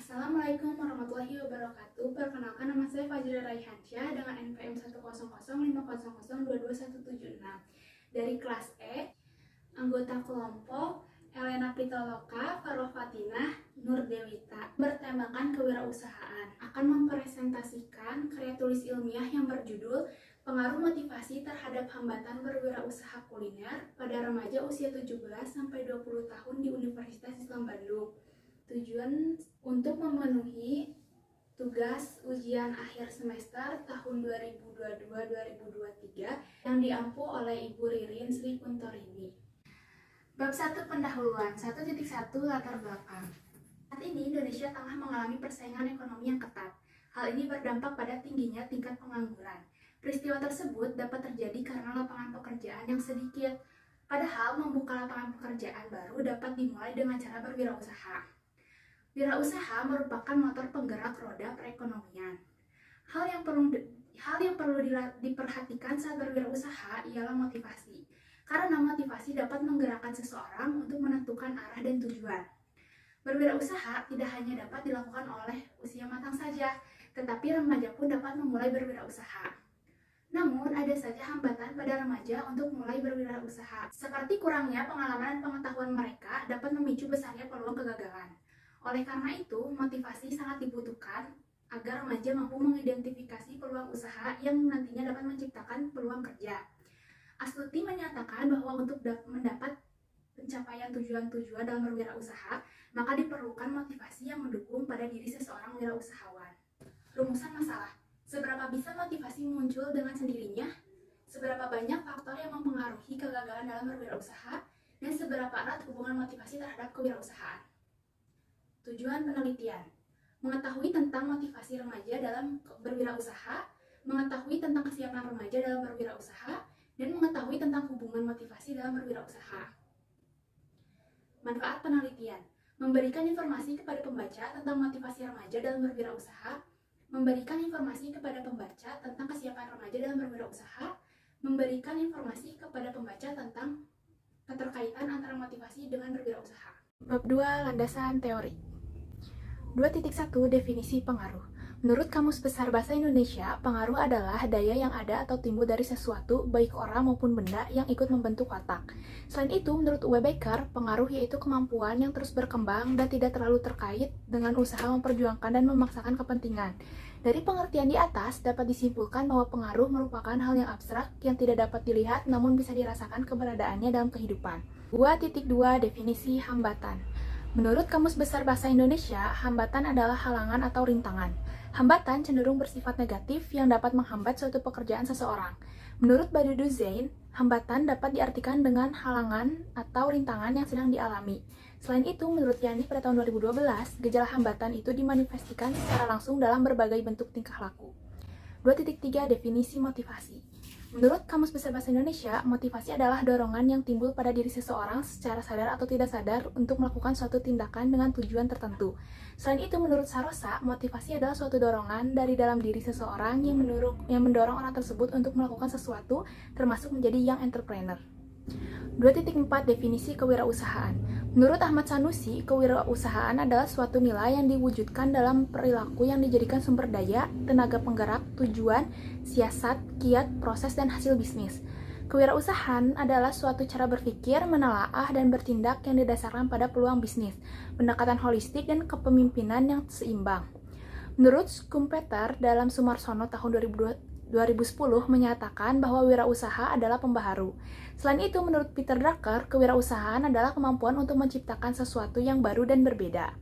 Assalamualaikum warahmatullahi wabarakatuh. Perkenalkan, nama saya Fajra Raihansyah dengan NPM 10050522176 dari kelas E. Anggota kelompok Elena Pitaloka, Farofatinah, Nur Dewita, bertemakan kewirausahaan, akan mempresentasikan karya tulis ilmiah yang berjudul Pengaruh Motivasi Terhadap Hambatan Berwirausaha Kuliner pada Remaja Usia 17-20 tahun di Universitas Islam Bandung. Tujuan untuk memenuhi tugas ujian akhir semester tahun 2022-2023 yang diampu oleh Ibu Ririn Sri Kuntorini. Bab 1 pendahuluan 1.1 latar belakang. Saat ini Indonesia tengah mengalami persaingan ekonomi yang ketat. Hal ini berdampak pada tingginya tingkat pengangguran. Peristiwa tersebut dapat terjadi karena lapangan pekerjaan yang sedikit. Padahal membuka lapangan pekerjaan baru dapat dimulai dengan cara berwirausaha. Wirausaha merupakan motor penggerak roda perekonomian. Hal yang perlu diperhatikan saat berwirausaha ialah motivasi. Karena motivasi dapat menggerakkan seseorang untuk menentukan arah dan tujuan. Berwirausaha tidak hanya dapat dilakukan oleh usia matang saja, tetapi remaja pun dapat memulai berwirausaha. Namun, ada saja hambatan pada remaja untuk mulai berwirausaha, seperti kurangnya pengalaman dan pengetahuan mereka dapat memicu besarnya peluang kegagalan. Oleh karena itu, motivasi sangat dibutuhkan agar remaja mampu mengidentifikasi peluang usaha yang nantinya dapat menciptakan peluang kerja. Astuti menyatakan bahwa untuk mendapat pencapaian tujuan-tujuan dalam berwirausaha, maka diperlukan motivasi yang mendukung pada diri seseorang wirausahawan. Rumusan masalah. Seberapa bisa motivasi muncul dengan sendirinya? Seberapa banyak faktor yang mempengaruhi kegagalan dalam berwirausaha? Dan seberapa erat hubungan motivasi terhadap kewirausahaan? Tujuan penelitian: mengetahui tentang motivasi remaja dalam berwirausaha, mengetahui tentang kesiapan remaja dalam berwirausaha, dan mengetahui tentang hubungan motivasi dalam berwirausaha. Manfaat penelitian: memberikan informasi kepada pembaca tentang motivasi remaja dalam berwirausaha, memberikan informasi kepada pembaca tentang kesiapan remaja dalam berwirausaha, memberikan informasi kepada pembaca tentang keterkaitan antara motivasi dengan berwirausaha. Bab 2 landasan teori. 2.1 Definisi pengaruh. Menurut Kamus Besar Bahasa Indonesia, pengaruh adalah daya yang ada atau timbul dari sesuatu, baik orang maupun benda yang ikut membentuk otak. Selain itu, menurut Uwe Becker, pengaruh yaitu kemampuan yang terus berkembang dan tidak terlalu terkait dengan usaha memperjuangkan dan memaksakan kepentingan. Dari pengertian di atas, dapat disimpulkan bahwa pengaruh merupakan hal yang abstrak yang tidak dapat dilihat namun bisa dirasakan keberadaannya dalam kehidupan. 2.2 Definisi hambatan. Menurut Kamus Besar Bahasa Indonesia, hambatan adalah halangan atau rintangan. Hambatan cenderung bersifat negatif yang dapat menghambat suatu pekerjaan seseorang. Menurut Badudu Zain, hambatan dapat diartikan dengan halangan atau rintangan yang sedang dialami. Selain itu, menurut Yani pada tahun 2012, gejala hambatan itu dimanifestasikan secara langsung dalam berbagai bentuk tingkah laku. 2.3 Definisi motivasi. Menurut Kamus Besar Bahasa Indonesia, motivasi adalah dorongan yang timbul pada diri seseorang secara sadar atau tidak sadar untuk melakukan suatu tindakan dengan tujuan tertentu. Selain itu, menurut Sarosa, motivasi adalah suatu dorongan dari dalam diri seseorang yang mendorong orang tersebut untuk melakukan sesuatu, termasuk menjadi young entrepreneur. 2.4 Definisi kewirausahaan. Menurut Ahmad Sanusi, kewirausahaan adalah suatu nilai yang diwujudkan dalam perilaku yang dijadikan sumber daya, tenaga penggerak, tujuan, siasat, kiat, proses, dan hasil bisnis. Kewirausahaan adalah suatu cara berpikir, menelaah, dan bertindak yang didasarkan pada peluang bisnis, pendekatan holistik, dan kepemimpinan yang seimbang. Menurut Schumpeter dalam Sumarsono tahun 2010 menyatakan bahwa wirausaha adalah pembaharu. Selain itu, menurut Peter Drucker, kewirausahaan adalah kemampuan untuk menciptakan sesuatu yang baru dan berbeda.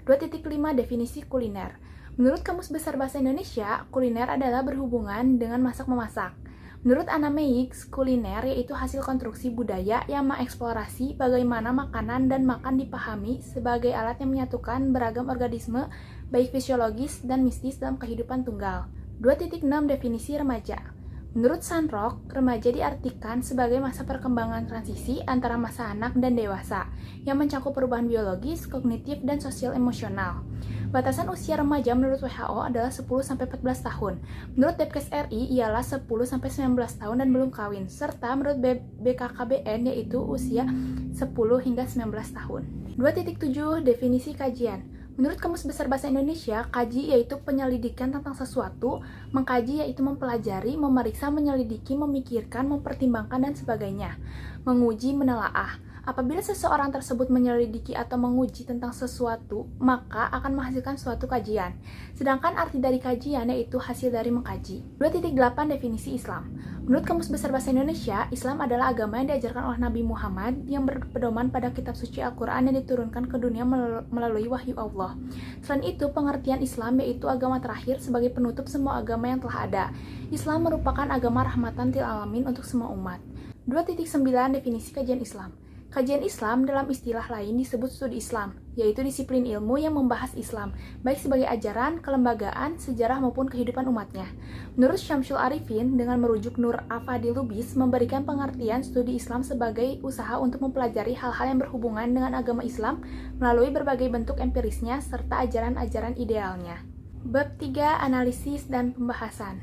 2.5 Definisi kuliner. Menurut Kamus Besar Bahasa Indonesia, kuliner adalah berhubungan dengan masak-memasak. Menurut Anna Meigs, kuliner yaitu hasil konstruksi budaya yang mengeksplorasi bagaimana makanan dan makan dipahami sebagai alat yang menyatukan beragam organisme, baik fisiologis dan mistis dalam kehidupan tunggal. 2.6 Definisi remaja. Menurut Sandrock, remaja diartikan sebagai masa perkembangan transisi antara masa anak dan dewasa, yang mencakup perubahan biologis, kognitif, dan sosial emosional. Batasan usia remaja menurut WHO adalah 10-14 tahun. Menurut Depkes RI ialah 10-19 tahun dan belum kawin, serta menurut BKKBN yaitu usia 10 hingga 19 tahun. 2.7 Definisi kajian. Menurut Kamus Besar Bahasa Indonesia, kaji yaitu penyelidikan tentang sesuatu, mengkaji yaitu mempelajari, memeriksa, menyelidiki, memikirkan, mempertimbangkan, dan sebagainya. Menguji, menelaah. Apabila seseorang tersebut menyelidiki atau menguji tentang sesuatu, maka akan menghasilkan suatu kajian. Sedangkan arti dari kajian yaitu hasil dari mengkaji. 2.8 Definisi Islam. Menurut Kamus Besar Bahasa Indonesia, Islam adalah agama yang diajarkan oleh Nabi Muhammad yang berpedoman pada kitab suci Al-Quran yang diturunkan ke dunia melalui wahyu Allah. Selain itu, pengertian Islam yaitu agama terakhir sebagai penutup semua agama yang telah ada. Islam merupakan agama rahmatan lil alamin untuk semua umat. 2.9 Definisi Kajian Islam. Kajian Islam dalam istilah lain disebut studi Islam, yaitu disiplin ilmu yang membahas Islam, baik sebagai ajaran, kelembagaan, sejarah maupun kehidupan umatnya. Menurut Syamsul Arifin, dengan merujuk Nur Afadi Lubis, memberikan pengertian studi Islam sebagai usaha untuk mempelajari hal-hal yang berhubungan dengan agama Islam melalui berbagai bentuk empirisnya serta ajaran-ajaran idealnya. Bab 3. Analisis dan Pembahasan.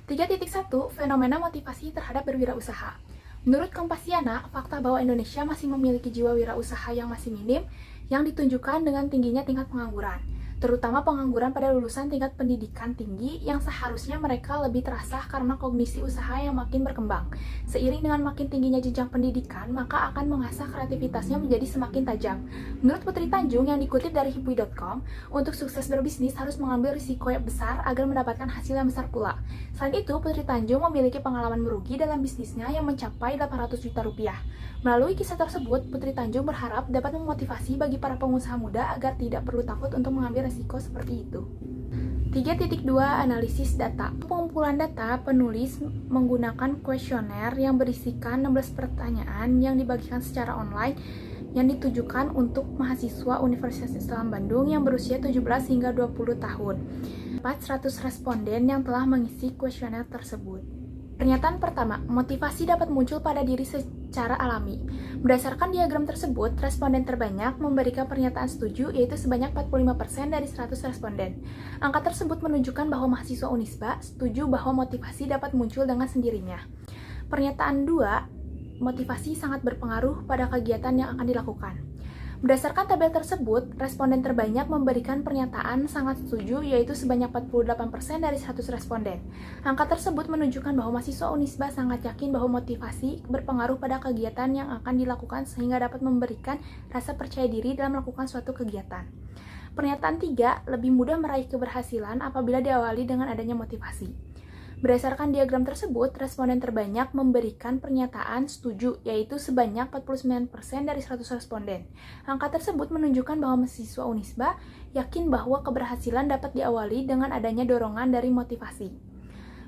3.1 Fenomena motivasi terhadap berwirausaha. Menurut Kompasiana, fakta bahwa Indonesia masih memiliki jiwa wirausaha yang masih minim yang ditunjukkan dengan tingginya tingkat pengangguran, terutama pengangguran pada lulusan tingkat pendidikan tinggi yang seharusnya mereka lebih terasa karena kognisi usaha yang makin berkembang. Seiring dengan makin tingginya jenjang pendidikan, maka akan mengasah kreativitasnya menjadi semakin tajam. Menurut Putri Tanjung yang dikutip dari hipui.com, untuk sukses berbisnis harus mengambil risiko yang besar agar mendapatkan hasil yang besar pula. Selain itu, Putri Tanjung memiliki pengalaman merugi dalam bisnisnya yang mencapai 800 juta rupiah. Melalui kisah tersebut, Putri Tanjung berharap dapat memotivasi bagi para pengusaha muda agar tidak perlu takut untuk mengambil resiko seperti itu. 3.2 Analisis data. Pengumpulan data, penulis menggunakan kuesioner yang berisikan 16 pertanyaan yang dibagikan secara online yang ditujukan untuk mahasiswa Universitas Islam Bandung yang berusia 17 hingga 20 tahun. 400 responden yang telah mengisi kuesioner tersebut. Pernyataan pertama, motivasi dapat muncul pada diri secara alami. Berdasarkan diagram tersebut, responden terbanyak memberikan pernyataan setuju, yaitu sebanyak 45% dari 100 responden. Angka tersebut menunjukkan bahwa mahasiswa Unisba setuju bahwa motivasi dapat muncul dengan sendirinya. Pernyataan 2, motivasi sangat berpengaruh pada kegiatan yang akan dilakukan. Berdasarkan tabel tersebut, responden terbanyak memberikan pernyataan sangat setuju, yaitu sebanyak 48% dari 100 responden. Angka tersebut menunjukkan bahwa mahasiswa Unisba sangat yakin bahwa motivasi berpengaruh pada kegiatan yang akan dilakukan sehingga dapat memberikan rasa percaya diri dalam melakukan suatu kegiatan. Pernyataan 3, lebih mudah meraih keberhasilan apabila diawali dengan adanya motivasi. Berdasarkan diagram tersebut, responden terbanyak memberikan pernyataan setuju, yaitu sebanyak 49% dari 100 responden. Angka tersebut menunjukkan bahwa mahasiswa Unisba yakin bahwa keberhasilan dapat diawali dengan adanya dorongan dari motivasi.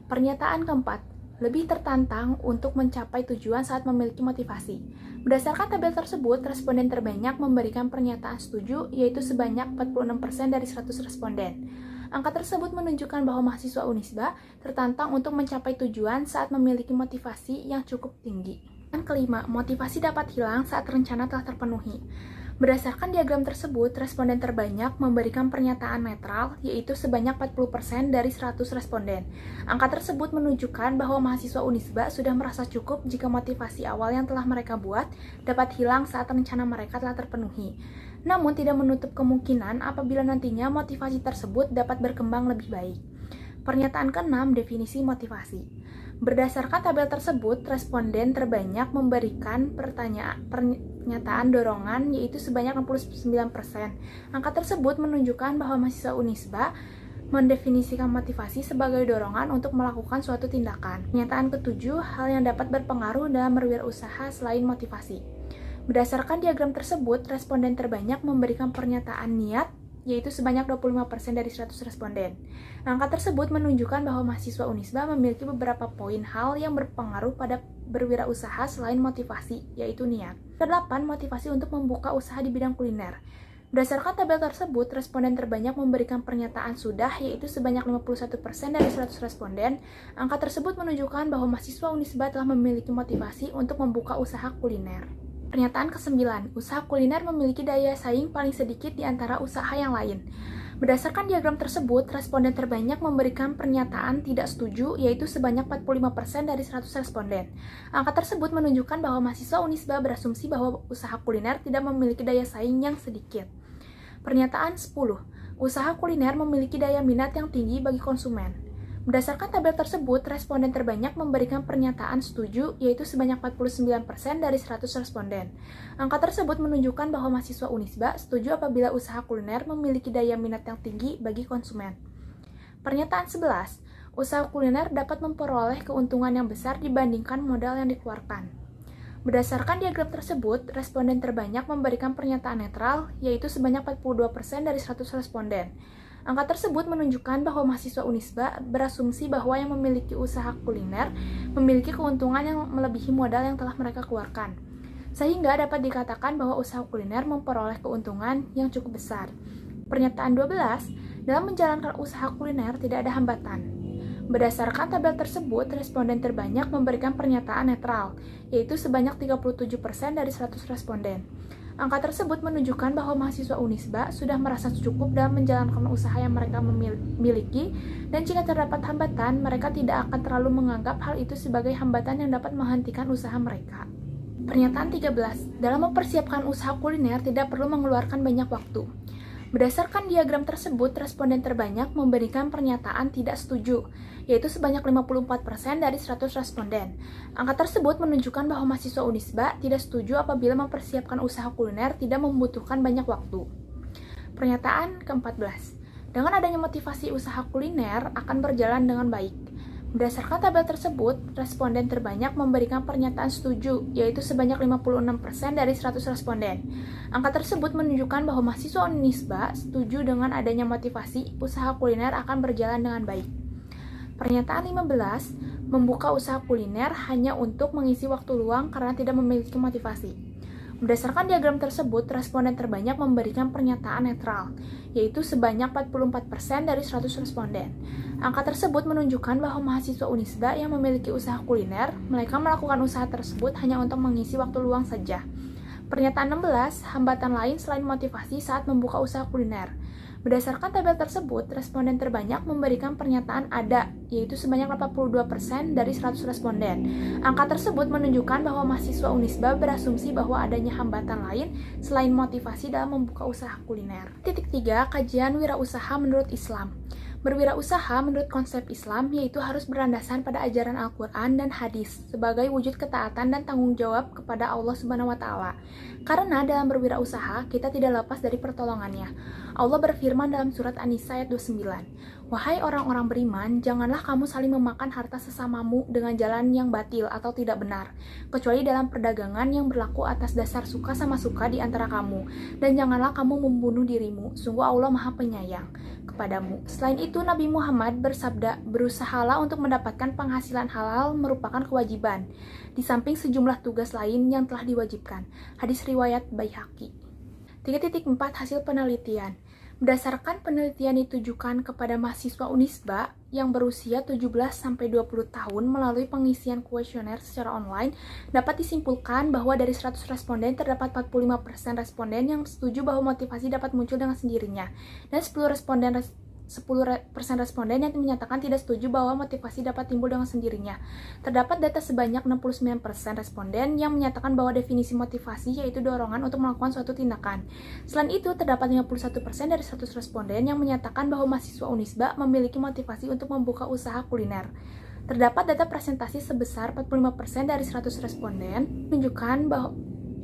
Pernyataan keempat, lebih tertantang untuk mencapai tujuan saat memiliki motivasi. Berdasarkan tabel tersebut, responden terbanyak memberikan pernyataan setuju, yaitu sebanyak 46% dari 100 responden. Angka tersebut menunjukkan bahwa mahasiswa Unisba tertantang untuk mencapai tujuan saat memiliki motivasi yang cukup tinggi. Dan kelima, motivasi dapat hilang saat rencana telah terpenuhi. Berdasarkan diagram tersebut, responden terbanyak memberikan pernyataan netral, yaitu sebanyak 40% dari 100 responden. Angka tersebut menunjukkan bahwa mahasiswa Unisba sudah merasa cukup jika motivasi awal yang telah mereka buat dapat hilang saat rencana mereka telah terpenuhi. Namun tidak menutup kemungkinan apabila nantinya motivasi tersebut dapat berkembang lebih baik. Pernyataan ke-6, definisi motivasi. Berdasarkan tabel tersebut, responden terbanyak memberikan pernyataan dorongan, yaitu sebanyak 69%. Angka tersebut menunjukkan bahwa mahasiswa Unisba mendefinisikan motivasi sebagai dorongan untuk melakukan suatu tindakan. Pernyataan ke-7, hal yang dapat berpengaruh dalam berwirausaha selain motivasi. Berdasarkan diagram tersebut, responden terbanyak memberikan pernyataan niat, yaitu sebanyak 25% dari 100 responden. Angka tersebut menunjukkan bahwa mahasiswa Unisba memiliki beberapa poin hal yang berpengaruh pada berwirausaha selain motivasi, yaitu niat. Kedelapan, motivasi untuk membuka usaha di bidang kuliner. Berdasarkan tabel tersebut, responden terbanyak memberikan pernyataan sudah, yaitu sebanyak 51% dari 100 responden. Angka tersebut menunjukkan bahwa mahasiswa Unisba telah memiliki motivasi untuk membuka usaha kuliner. Pernyataan ke-9, usaha kuliner memiliki daya saing paling sedikit di antara usaha yang lain. Berdasarkan diagram tersebut, responden terbanyak memberikan pernyataan tidak setuju, yaitu sebanyak 45% dari 100 responden. Angka tersebut menunjukkan bahwa mahasiswa Unisba berasumsi bahwa usaha kuliner tidak memiliki daya saing yang sedikit. Pernyataan 10. Usaha kuliner memiliki daya minat yang tinggi bagi konsumen. Berdasarkan tabel tersebut, responden terbanyak memberikan pernyataan setuju, yaitu sebanyak 49% dari 100 responden. Angka tersebut menunjukkan bahwa mahasiswa Unisba setuju apabila usaha kuliner memiliki daya minat yang tinggi bagi konsumen. Pernyataan 11. Usaha kuliner dapat memperoleh keuntungan yang besar dibandingkan modal yang dikeluarkan. Berdasarkan diagram tersebut, responden terbanyak memberikan pernyataan netral, yaitu sebanyak 42% dari 100 responden. Angka tersebut menunjukkan bahwa mahasiswa Unisba berasumsi bahwa yang memiliki usaha kuliner memiliki keuntungan yang melebihi modal yang telah mereka keluarkan. Sehingga dapat dikatakan bahwa usaha kuliner memperoleh keuntungan yang cukup besar. Pernyataan 12, dalam menjalankan usaha kuliner tidak ada hambatan. Berdasarkan tabel tersebut, responden terbanyak memberikan pernyataan netral, yaitu sebanyak 37% dari 100 responden. Angka tersebut menunjukkan bahwa mahasiswa Unisba sudah merasa cukup dalam menjalankan usaha yang mereka miliki, dan jika terdapat hambatan, mereka tidak akan terlalu menganggap hal itu sebagai hambatan yang dapat menghentikan usaha mereka. Pernyataan 13. Dalam mempersiapkan usaha kuliner tidak perlu mengeluarkan banyak waktu. Berdasarkan diagram tersebut, responden terbanyak memberikan pernyataan tidak setuju, yaitu sebanyak 54% dari 100 responden. Angka tersebut menunjukkan bahwa mahasiswa Unisba tidak setuju apabila mempersiapkan usaha kuliner tidak membutuhkan banyak waktu. Pernyataan ke-14. Dengan adanya motivasi usaha kuliner akan berjalan dengan baik. Berdasarkan tabel tersebut, responden terbanyak memberikan pernyataan setuju, yaitu sebanyak 56% dari 100 responden. Angka tersebut menunjukkan bahwa mahasiswa Unisba setuju dengan adanya motivasi usaha kuliner akan berjalan dengan baik. Pernyataan 15, membuka usaha kuliner hanya untuk mengisi waktu luang karena tidak memiliki motivasi. Berdasarkan diagram tersebut, responden terbanyak memberikan pernyataan netral, yaitu sebanyak 44% dari 100 responden. Angka tersebut menunjukkan bahwa mahasiswa Unisba yang memiliki usaha kuliner, mereka melakukan usaha tersebut hanya untuk mengisi waktu luang saja. Pernyataan 16, hambatan lain selain motivasi saat membuka usaha kuliner. Berdasarkan tabel tersebut, responden terbanyak memberikan pernyataan ada, yaitu sebanyak 82% dari 100 responden. Angka tersebut menunjukkan bahwa mahasiswa Unisba berasumsi bahwa adanya hambatan lain selain motivasi dalam membuka usaha kuliner. Titik 3. Kajian wirausaha menurut Islam. Berwirausaha menurut konsep Islam yaitu harus berlandasan pada ajaran Al-Quran dan hadis sebagai wujud ketaatan dan tanggung jawab kepada Allah Subhanahu wa Ta'ala. Karena dalam berwirausaha kita tidak lepas dari pertolongannya. Allah berfirman dalam surat An-Nisa ayat 29, "Wahai orang-orang beriman, janganlah kamu saling memakan harta sesamamu dengan jalan yang batil atau tidak benar, kecuali dalam perdagangan yang berlaku atas dasar suka sama suka di antara kamu, dan janganlah kamu membunuh dirimu, sungguh Allah Maha Penyayang kepadamu." Selain itu, Nabi Muhammad bersabda, "Berusahalah untuk mendapatkan penghasilan halal merupakan kewajiban, di samping sejumlah tugas lain yang telah diwajibkan." Hadis riwayat Baihaqi. 3.4 Hasil penelitian. Berdasarkan penelitian ditujukan kepada mahasiswa Unisba yang berusia 17-20 tahun melalui pengisian kuesioner secara online, dapat disimpulkan bahwa dari 100 responden terdapat 45% responden yang setuju bahwa motivasi dapat muncul dengan sendirinya, dan 10% responden yang menyatakan tidak setuju bahwa motivasi dapat timbul dengan sendirinya. Terdapat data sebanyak 69% responden yang menyatakan bahwa definisi motivasi yaitu dorongan untuk melakukan suatu tindakan. Selain itu, terdapat 51% dari 100 responden yang menyatakan bahwa mahasiswa Unisba memiliki motivasi untuk membuka usaha kuliner. Terdapat data presentasi sebesar 45% dari 100 responden menunjukkan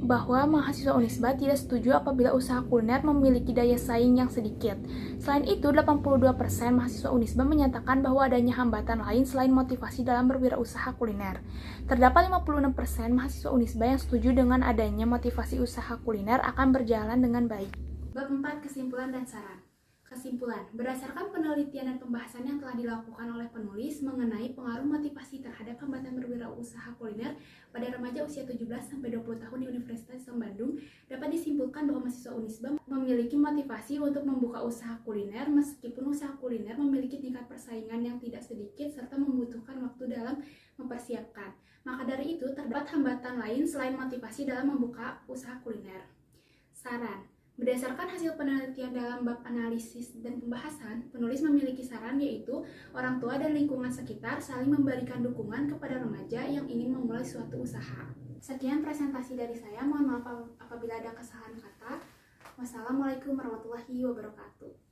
bahwa mahasiswa Unisba tidak setuju apabila usaha kuliner memiliki daya saing yang sedikit. Selain itu, 82% mahasiswa Unisba menyatakan bahwa adanya hambatan lain selain motivasi dalam berwirausaha kuliner. Terdapat 56% mahasiswa Unisba yang setuju dengan adanya motivasi usaha kuliner akan berjalan dengan baik. Bab 4. Kesimpulan dan saran. Kesimpulan, berdasarkan penelitian dan pembahasan yang telah dilakukan oleh penulis mengenai pengaruh motivasi terhadap hambatan berwirausaha kuliner pada remaja usia 17-20 tahun di Universitas Islam Bandung, dapat disimpulkan bahwa mahasiswa Unisba memiliki motivasi untuk membuka usaha kuliner meskipun usaha kuliner memiliki tingkat persaingan yang tidak sedikit serta membutuhkan waktu dalam mempersiapkan. Maka dari itu, terdapat hambatan lain selain motivasi dalam membuka usaha kuliner. Saran. Berdasarkan hasil penelitian dalam bab analisis dan pembahasan, penulis memiliki saran yaitu orang tua dan lingkungan sekitar saling memberikan dukungan kepada remaja yang ingin memulai suatu usaha. Sekian presentasi dari saya, mohon maaf apabila ada kesalahan kata. Wassalamualaikum warahmatullahi wabarakatuh.